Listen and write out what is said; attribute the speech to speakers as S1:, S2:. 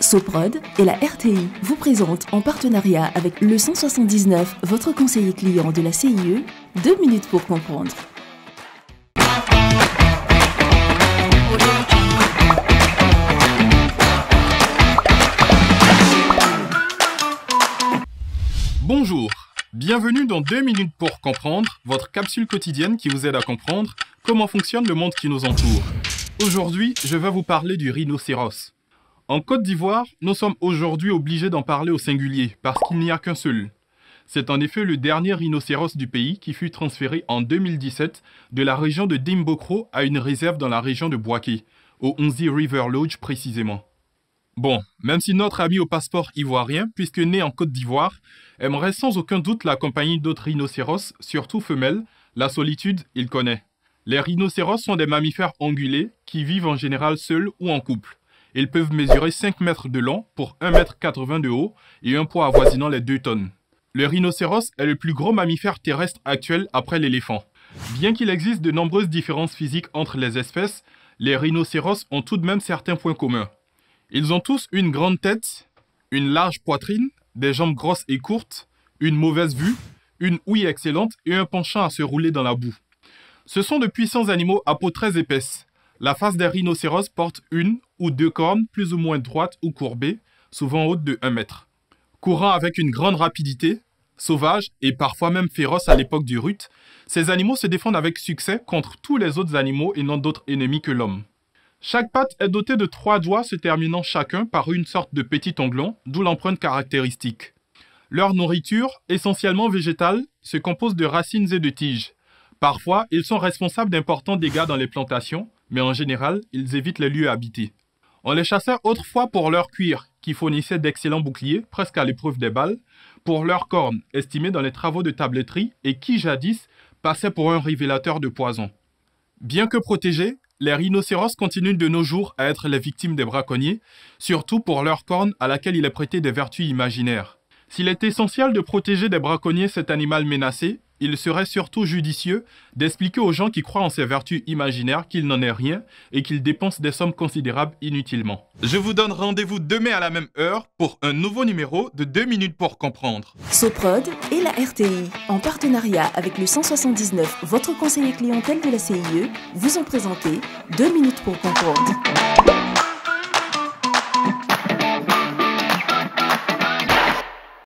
S1: Soprod et la RTI vous présentent en partenariat avec le 179, votre conseiller client de la CIE, 2 minutes pour comprendre.
S2: Bonjour, bienvenue dans 2 minutes pour comprendre, votre capsule quotidienne qui vous aide à comprendre comment fonctionne le monde qui nous entoure. Aujourd'hui, je vais vous parler du rhinocéros. En Côte d'Ivoire, nous sommes aujourd'hui obligés d'en parler au singulier parce qu'il n'y a qu'un seul. C'est en effet le dernier rhinocéros du pays qui fut transféré en 2017 de la région de Dimbokro à une réserve dans la région de Bouaké, au Onzi River Lodge précisément. Bon, même si notre ami au passeport ivoirien, puisque né en Côte d'Ivoire, aimerait sans aucun doute la compagnie d'autres rhinocéros, surtout femelles, la solitude, il connaît. Les rhinocéros sont des mammifères ongulés qui vivent en général seuls ou en couple. Ils peuvent mesurer 5 mètres de long pour 1,80 m de haut et un poids avoisinant les 2 tonnes. Le rhinocéros est le plus gros mammifère terrestre actuel après l'éléphant. Bien qu'il existe de nombreuses différences physiques entre les espèces, les rhinocéros ont tout de même certains points communs. Ils ont tous une grande tête, une large poitrine, des jambes grosses et courtes, une mauvaise vue, une ouïe excellente et un penchant à se rouler dans la boue. Ce sont de puissants animaux à peau très épaisse. La face des rhinocéros porte une ou deux cornes plus ou moins droites ou courbées, souvent hautes de 1 mètre. Courant avec une grande rapidité, sauvages et parfois même féroces à l'époque du rut, ces animaux se défendent avec succès contre tous les autres animaux et n'ont d'autres ennemis que l'homme. Chaque patte est dotée de 3 doigts se terminant chacun par une sorte de petit onglon, d'où l'empreinte caractéristique. Leur nourriture, essentiellement végétale, se compose de racines et de tiges. Parfois, ils sont responsables d'importants dégâts dans les plantations, mais en général, ils évitent les lieux habités. On les chassait autrefois pour leur cuir, qui fournissait d'excellents boucliers, presque à l'épreuve des balles, pour leurs cornes, estimées dans les travaux de tabletterie et qui, jadis, passaient pour un révélateur de poison. Bien que protégés, les rhinocéros continuent de nos jours à être les victimes des braconniers, surtout pour leurs cornes à laquelle il est prêté des vertus imaginaires. S'il est essentiel de protéger des braconniers cet animal menacé, il serait surtout judicieux d'expliquer aux gens qui croient en ces vertus imaginaires qu'il n'en est rien et qu'ils dépensent des sommes considérables inutilement. Je vous donne rendez-vous demain à la même heure pour un nouveau numéro de 2 minutes pour comprendre.
S1: Soprod et la RTI, en partenariat avec le 179, votre conseiller clientèle de la CIE, vous ont présenté 2 minutes pour comprendre.